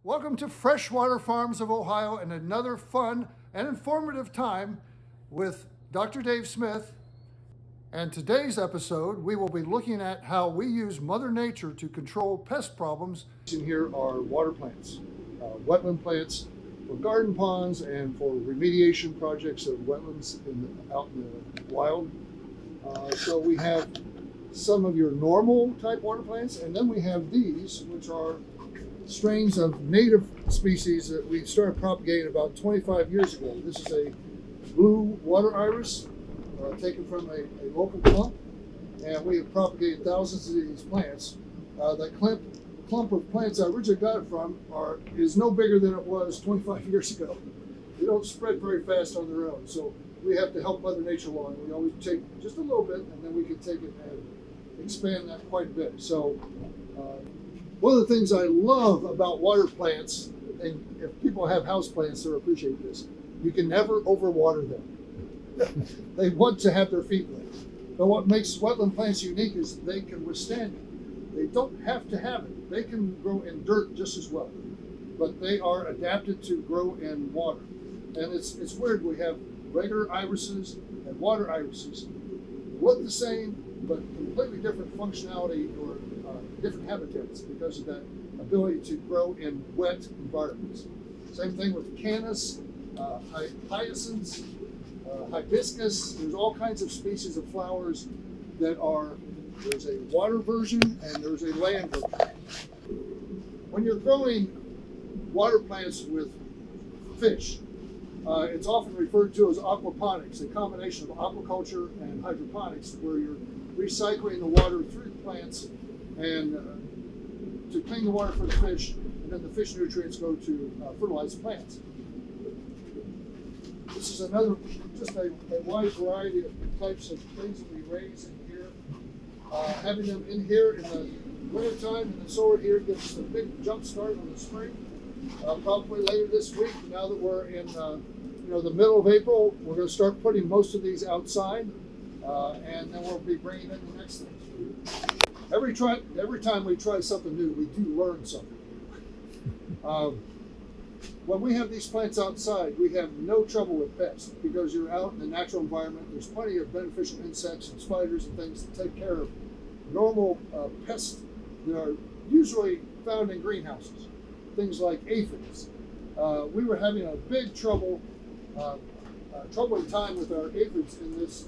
Welcome to Freshwater Farms of Ohio and another fun and informative time with Dr. Dave Smith. And today's episode, we will be looking at how we use Mother Nature to control pest problems. In here are water plants, wetland plants for garden ponds and for remediation projects of wetlands out in the wild. So we have some of your normal type water plants, and then we have these, which are strains of native species that we started propagating about 25 years ago. This is a blue water iris taken from a local clump, and we have propagated thousands of these plants. That clump of plants I originally got it from is no bigger than it was 25 years ago. They don't spread very fast on their own, so we have to help Mother Nature along. We always take just a little bit, and then we can take it and expand that quite a bit. So one of the things I love about water plants, and if people have house plants, they'll appreciate this, you can never overwater them. They want to have their feet wet. But what makes wetland plants unique is they can withstand it. They don't have to have it. They can grow in dirt just as well, but they are adapted to grow in water. And it's weird, we have regular irises and water irises, look the same, but completely different functionality or different habitats because of that ability to grow in wet environments. Same thing with canis, hyacinths, hibiscus. There's all kinds of species of flowers that there's a water version and there's a land version. When you're growing water plants with fish, it's often referred to as aquaponics, a combination of aquaculture and hydroponics, where you're recycling the water through the plants and to clean the water for the fish, and then the fish nutrients go to fertilize the plants. This is just a wide variety of types of things that we raise in here. Having them in here in the wintertime and then solar here gives us a big jump start in the spring. Probably later this week, now that we're in the middle of April, we're going to start putting most of these outside, and then we'll be bringing in the next things. Every time we try something new, we do learn something. When we have these plants outside, we have no trouble with pests because you're out in the natural environment. There's plenty of beneficial insects and spiders and things to take care of normal pests that are usually found in greenhouses. Things like aphids. We were having a big troubling time with our aphids in this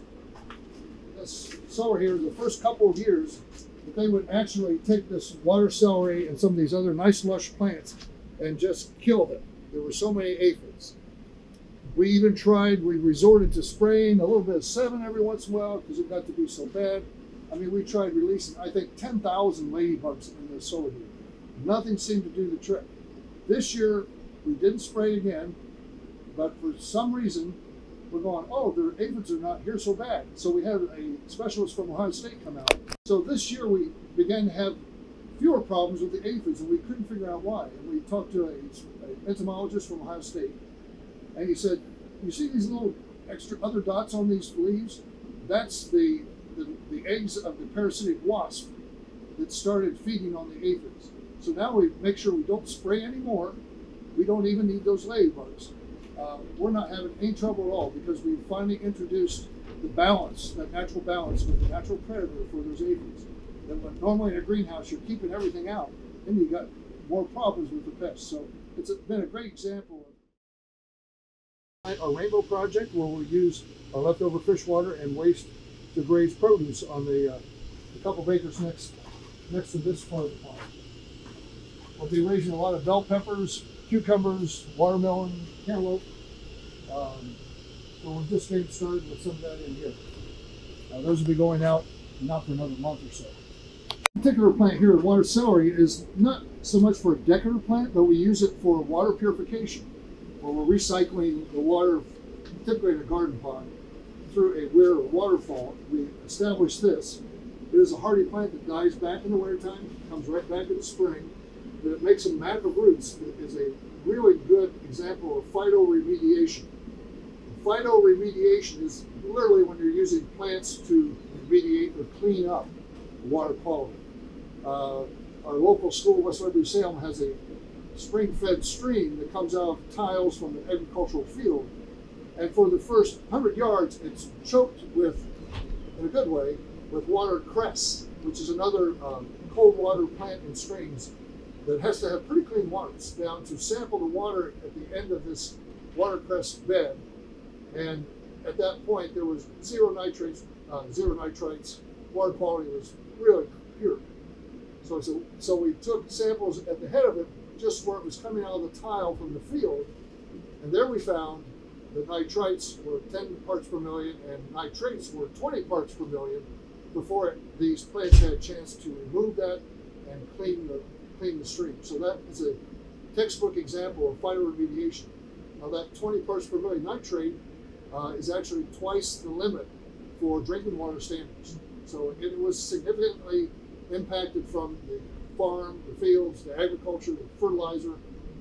summer here. The first couple of years, that they would actually take this water celery and some of these other nice lush plants and just kill them. There were so many aphids. We resorted to spraying a little bit of Sevin every once in a while because it got to be so bad. I mean, we tried releasing, I think, 10,000 ladybugs in the solar here. Nothing seemed to do the trick. This year, we didn't spray again, but for some reason, we're going, oh, the aphids are not here so bad. So we had a specialist from Ohio State come out. So this year, we began to have fewer problems with the aphids, and we couldn't figure out why. And we talked to an entomologist from Ohio State, and he said, you see these little extra other dots on these leaves? That's the eggs of the parasitic wasp that started feeding on the aphids. So now we make sure we don't spray anymore. We don't even need those ladybugs. We're not having any trouble at all because we finally introduced the balance, that natural balance with the natural predator for those aphids. Then when normally in a greenhouse you're keeping everything out, then you got more problems with the pests. So it's been a great example of our rainbow project where we use our leftover fish water and waste to graze produce on the couple of acres next to this part of the pond. We'll be raising a lot of bell peppers, cucumbers, watermelon, cantaloupe. So we're just getting started with some of that in here. Those will be going out not for another month or so. This particular plant here, water celery, is not so much for a decorative plant, but we use it for water purification, where we're recycling the water, typically in a garden pond, through a weir or waterfall. We establish this. It is a hardy plant that dies back in the wintertime, comes right back in the spring, but it makes a mat of roots that is a really good example of phytoremediation. Phytoremediation is literally when you're using plants to remediate or clean up water quality. Our local school, West Liberty Salem, has a spring-fed stream that comes out of tiles from an agricultural field. And for the first 100 yards, it's choked with, in a good way, with watercress, which is another cold water plant in streams that has to have pretty clean water. It's down to sample the water at the end of this watercress bed. And at that point, there was zero nitrates, water quality was really pure. So we took samples at the head of it, just where it was coming out of the tile from the field, and there we found that nitrites were 10 parts per million and nitrates were 20 parts per million before these plants had a chance to remove that and clean the stream. So that is a textbook example of phytoremediation. Now that 20 parts per million nitrate is actually twice the limit for drinking water standards. So it was significantly impacted from the farm, the fields, the agriculture, the fertilizer,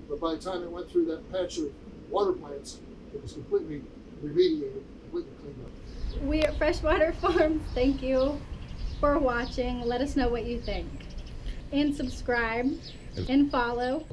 but by the time it went through that patch of water plants, it was completely remediated, completely cleaned up. We at Freshwater Farms thank you for watching. Let us know what you think. And subscribe and follow.